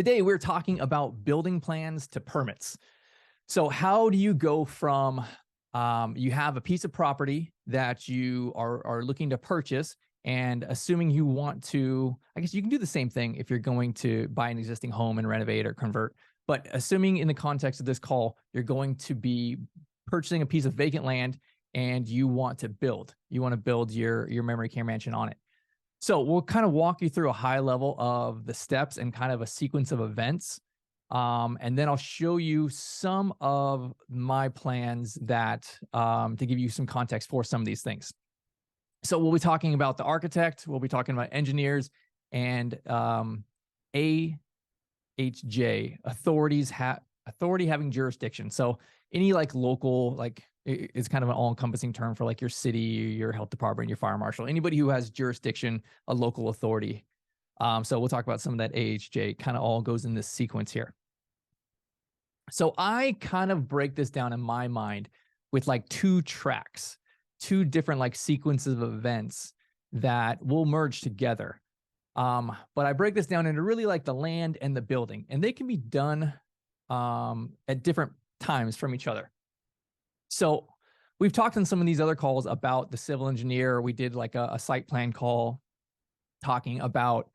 today we're talking about building plans to permits. So how do you go from you have a piece of property that you are looking to purchase, and assuming you want to, I guess you can do the same thing if you're going to buy an existing home and renovate or convert. But assuming in the context of this call, you're going to be purchasing a piece of vacant land and you want to build your memory care mansion on it. So we'll kind of walk you through a high level of the steps and kind of a sequence of events. And then I'll show you some of my plans that to give you some context for some of these things. So we'll be talking about the architect, we'll be talking about engineers, and AHJ, authority having jurisdiction. So any like local, like it's kind of an all-encompassing term for like your city, your health department, your fire marshal, anybody who has jurisdiction, a local authority. So we'll talk about some of that AHJ, kind of all goes in this sequence here. So I kind of break this down in my mind with like two tracks, two different like sequences of events that will merge together. But I break this down into really like the land and the building, and they can be done at different times from each other. So we've talked in some of these other calls about the civil engineer. We did like a site plan call talking about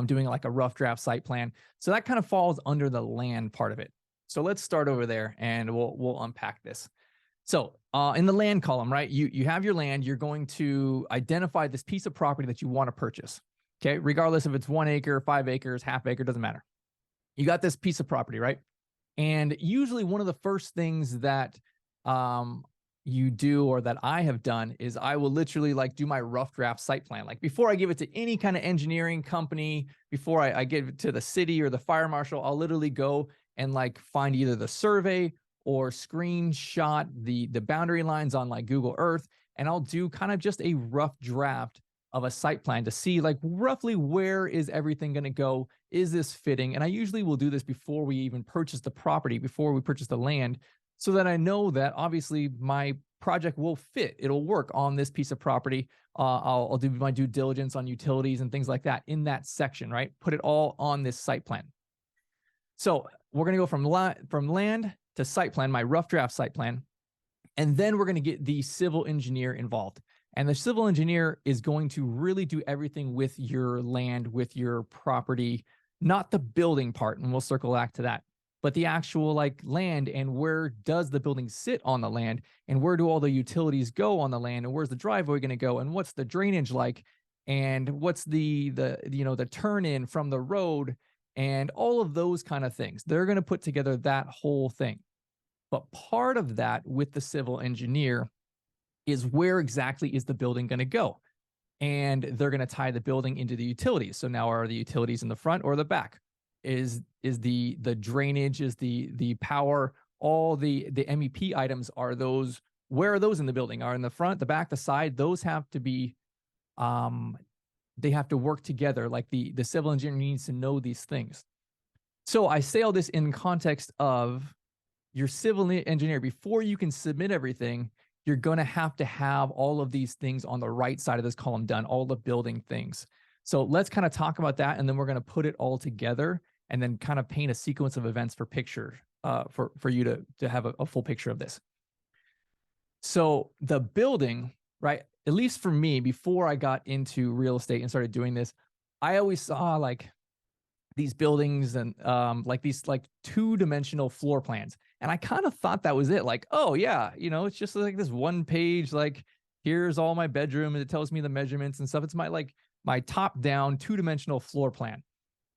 doing like a rough draft site plan. So that kind of falls under the land part of it. So let's start over there and we'll unpack this. So in the land column, right, you have your land. You're going to identify this piece of property that you want to purchase. Okay, regardless if it's 1 acre, 5 acres, half acre, doesn't matter. You got this piece of property, right? And usually one of the first things that you do, or that I have done, is I will literally like do my rough draft site plan. Like before I give it to any kind of engineering company, before I give it to the city or the fire marshal, I'll literally go and like find either the survey or screenshot the boundary lines on like Google Earth. And I'll do kind of just a rough draft of a site plan to see like roughly where is everything going to go? Is this fitting? And I usually will do this before we even purchase the property, before we purchase the land, so that I know that obviously my project will fit. It'll work on this piece of property. I'll do my due diligence on utilities and things like that in that section, right? Put it all on this site plan. So we're going to go from land to site plan, my rough draft site plan. And then we're going to get the civil engineer involved. And the civil engineer is going to really do everything with your land, with your property, not the building part, and we'll circle back to that, but the actual like land, and where does the building sit on the land, and where do all the utilities go on the land, and where's the driveway going to go, and what's the drainage like, and what's the turn in from the road, and all of those kind of things. They're going to put together that whole thing. But part of that with the civil engineer is where exactly is the building going to go? And they're going to tie the building into the utilities. So now, are the utilities in the front or the back? Is the drainage, is the power, all the MEP items, are those, where are those in the building? Are in the front, the back, the side? Those have to be, they have to work together. Like the civil engineer needs to know these things. So I say all this in context of your civil engineer, before you can submit everything, you're going to have all of these things on the right side of this column done, all the building things. So let's kind of talk about that, and then we're going to put it all together and then kind of paint a sequence of events for picture, for you to have a full picture of this. So the building, right, at least for me, before I got into real estate and started doing this, I always saw like these buildings and like these like two-dimensional floor plans. And I kind of thought that was it. Like, oh yeah, it's just like this one page, like here's all my bedroom and it tells me the measurements and stuff. It's my top-down two-dimensional floor plan,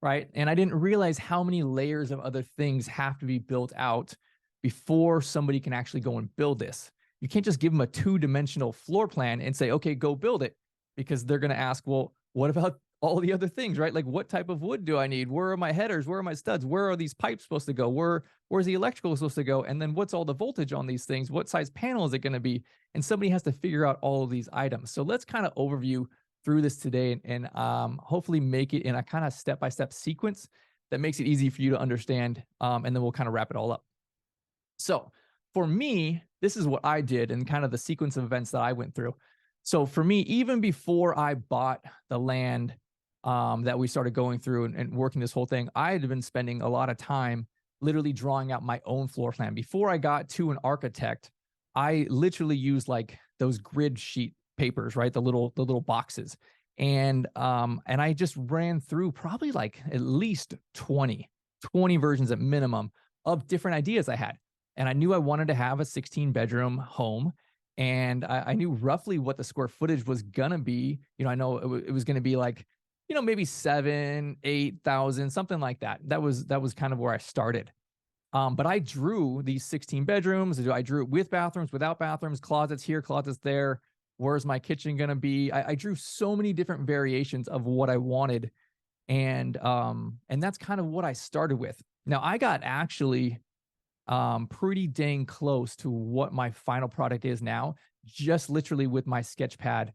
right? And I didn't realize how many layers of other things have to be built out before somebody can actually go and build this. You can't just give them a two-dimensional floor plan and say, okay, go build it, because they're going to ask, well, what about all the other things, right? Like, what type of wood do I need? Where are my headers? Where are my studs? Where are these pipes supposed to go? Where's the electrical supposed to go? And then what's all the voltage on these things? What size panel is it going to be? And somebody has to figure out all of these items. So let's kind of overview through this today and hopefully make it in a kind of step-by-step sequence that makes it easy for you to understand. And then we'll kind of wrap it all up. So for me, this is what I did and kind of the sequence of events that I went through. So for me, even before I bought the land, that we started going through and working this whole thing, I had been spending a lot of time literally drawing out my own floor plan. Before I got to an architect, I literally used like those grid sheet papers, right? The little boxes. And I just ran through probably like at least 20 versions at minimum of different ideas I had. And I knew I wanted to have a 16-bedroom home. And I knew roughly what the square footage was gonna be. I know it was gonna be like, maybe 7,000-8,000, something like that. That was kind of where I started. But I drew these 16 bedrooms. I drew it with bathrooms, without bathrooms, closets here, closets there. Where's my kitchen going to be? I drew so many different variations of what I wanted. And that's kind of what I started with. Now I got actually pretty dang close to what my final product is now, just literally with my sketch pad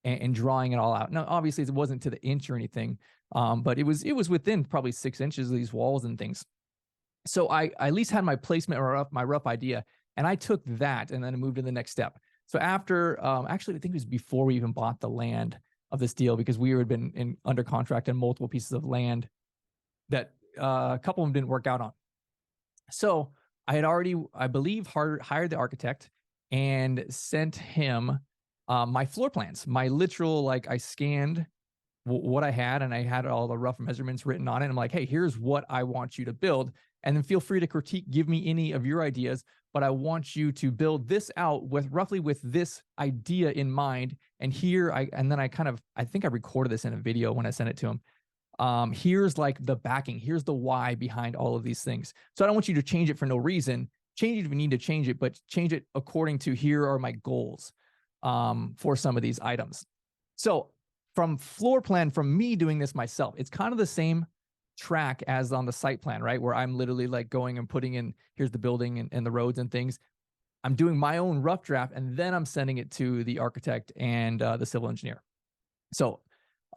and drawing it all out. Now, obviously it wasn't to the inch or anything, but it was within probably 6 inches of these walls and things. So I at least had my placement or my rough idea, and I took that and then I moved to the next step. So after, actually, I think it was before we even bought the land of this deal, because we had been under contract in multiple pieces of land that a couple of them didn't work out on. So I had already, I believe, hired the architect and sent him my floor plans, my literal, like I scanned what I had and I had all the rough measurements written on it. I'm like, hey, here's what I want you to build. And then feel free to critique, give me any of your ideas, but I want you to build this out with roughly with this idea in mind. And here I think I recorded this in a video when I sent it to him. Here's like the backing, here's the why behind all of these things. So I don't want you to change it for no reason. Change it if you need to change it, but change it according to here are my goals for some of these items. So from floor plan, from me doing this myself, it's kind of the same track as on the site plan, right? Where I'm literally like going and putting in, here's the building and the roads and things. I'm doing my own rough draft, and then I'm sending it to the architect and the civil engineer. So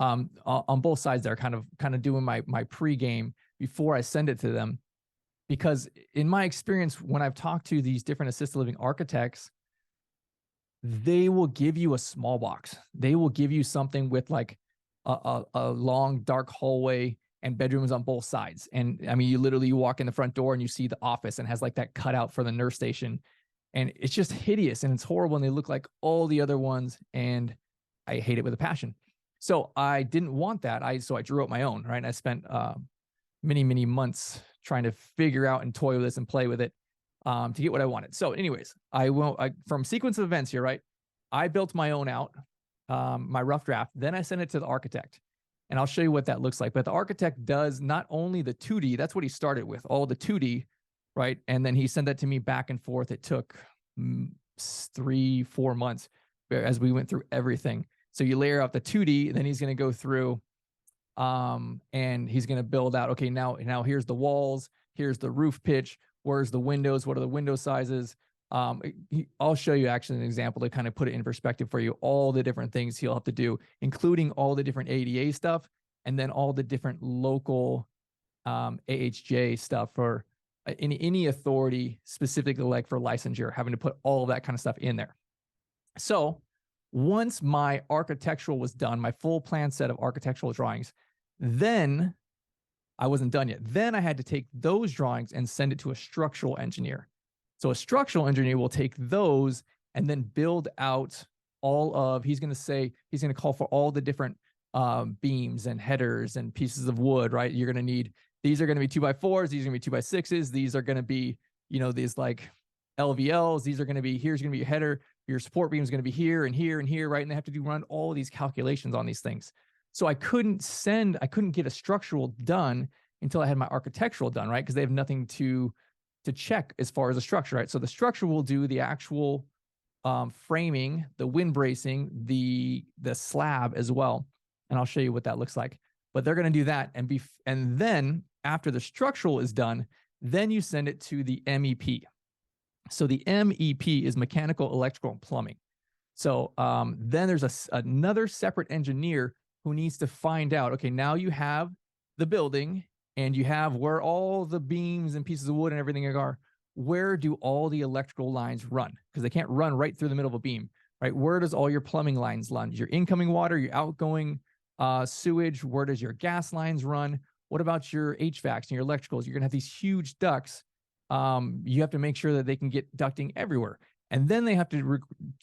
on both sides there, kind of doing my pregame before I send it to them. Because in my experience, when I've talked to these different assisted living architects, they will give you a small box. They will give you something with like a long dark hallway and bedrooms on both sides. And I mean, you walk in the front door and you see the office and has like that cutout for the nurse station. And it's just hideous and it's horrible. And they look like all the other ones. And I hate it with a passion. So I didn't want that. So I drew up my own, right? And I spent many, many months trying to figure out and toy with this and play with it to get what I wanted. So anyways, from sequence of events here, right? I built my own out, my rough draft. Then I sent it to the architect. And I'll show you what that looks like. But the architect does not only the 2D, that's what he started with, all the 2D, right? And then he sent that to me back and forth. It took 3-4 months as we went through everything. So you layer out the 2D, then he's going to go through and he's going to build out, okay, now here's the walls, here's the roof pitch, where's the windows, what are the window sizes? I'll show you actually an example to kind of put it in perspective for you, all the different things he'll have to do, including all the different ADA stuff, and then all the different local AHJ stuff for any authority, specifically like for licensure, having to put all of that kind of stuff in there. So once my architectural was done, my full plan set of architectural drawings, then I wasn't done yet. Then I had to take those drawings and send it to a structural engineer. So a structural engineer will take those and then build out he's going to call for all the different beams and headers and pieces of wood, right? You're going to need, these are going to be 2x4s. These are going to be 2x6s. These are going to be, these like LVLs. These are going to be, here's going to be your header. Your support beam is going to be here and here and here, right? And they have to run all of these calculations on these things. So I couldn't get a structural done until I had my architectural done, right? Because they have nothing to check as far as the structure, right? So the structure will do the actual framing, the wind bracing, the slab as well. And I'll show you what that looks like. But they're going to do that. And then after the structural is done, then you send it to the MEP. So the MEP is mechanical, electrical, and plumbing. So then there's another separate engineer who needs to find out, okay, now you have the building and you have where all the beams and pieces of wood and everything are. Where do all the electrical lines run? Because they can't run right through the middle of a beam, right? Where does all your plumbing lines run? Your incoming water, your outgoing Sewage, where does your gas lines run? What about your HVACs and your electricals? You're going to have these huge ducts. You have to make sure that they can get ducting everywhere. And then they have to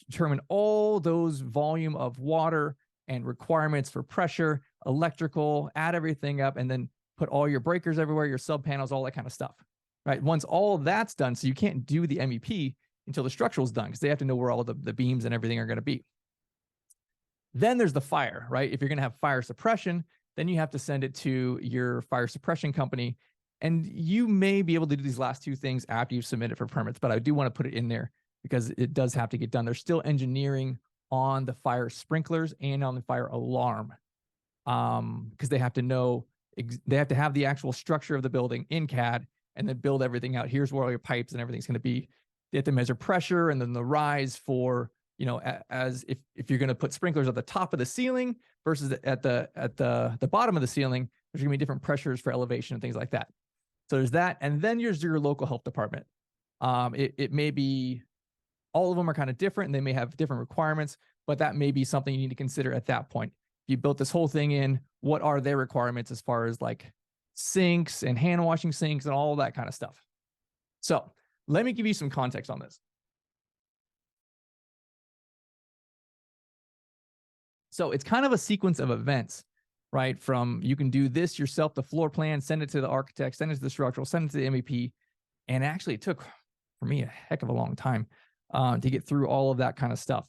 determine all those volume of water and requirements for pressure, electrical, add everything up, and then put all your breakers everywhere, your sub panels, all that kind of stuff, right? Once all of that's done, so you can't do the MEP until the structural is done because they have to know where all the beams and everything are going to be. Then there's the fire, right? If you're going to have fire suppression, then you have to send it to your fire suppression company. And you may be able to do these last two things after you've submitted for permits, but I do want to put it in there because it does have to get done. There's still engineering on the fire sprinklers and on the fire alarm because they have to know, they have to have the actual structure of the building in CAD and then build everything out. Here's where all your pipes and everything's going to be. They have to measure pressure and then the rise for, you know, as if you're going to put sprinklers at the top of the ceiling versus at the bottom of the ceiling, there's going to be different pressures for elevation and things like that. So there's that. And then there's your local health department. It may be, all of them are kind of different and they may have different requirements, but that may be something you need to consider at that point. If you built this whole thing in, what are their requirements as far as like sinks and hand washing sinks and all that kind of stuff? So let me give you some context on this. So it's kind of a sequence of events, right? From you can do this yourself, the floor plan, send it to the architect, send it to the structural, send it to the MEP. And actually it took for me a heck of a long time to get through all of that kind of stuff.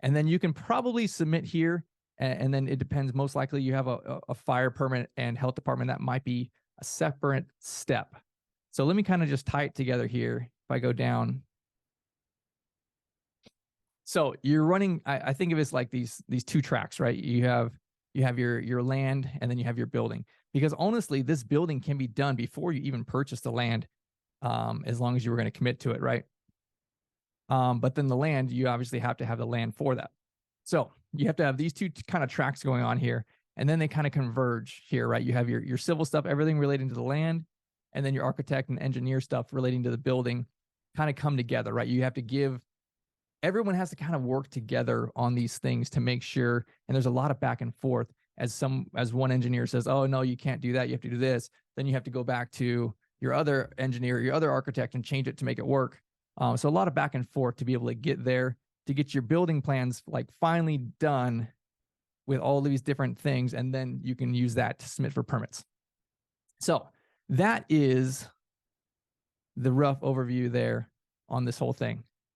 And then you can probably submit here. And then it depends. Most likely you have a fire permit and health department. That might be a separate step. So let me kind of just tie it together here. If I go down. So you're running, I think of it as like these two tracks, right? You have your land and then you have your building, because honestly, this building can be done before you even purchase the land, as long as you were going to commit to it, right? But then the land, you obviously have to have the land for that. So you have to have these two kind of tracks going on here, and then they kind of converge here, right? You have your civil stuff, everything relating to the land, and then your architect and engineer stuff relating to the building kind of come together, right? You have to give, everyone has to kind of work together on these things to make sure, and there's a lot of back and forth as one engineer says, oh, no, you can't do that, you have to do this. Then you have to go back to your other engineer, your other architect, and change it to make it work. So a lot of back and forth to be able to get there, to get your building plans like finally done with all these different things, and then you can use that to submit for permits. So that is the rough overview there on this whole thing.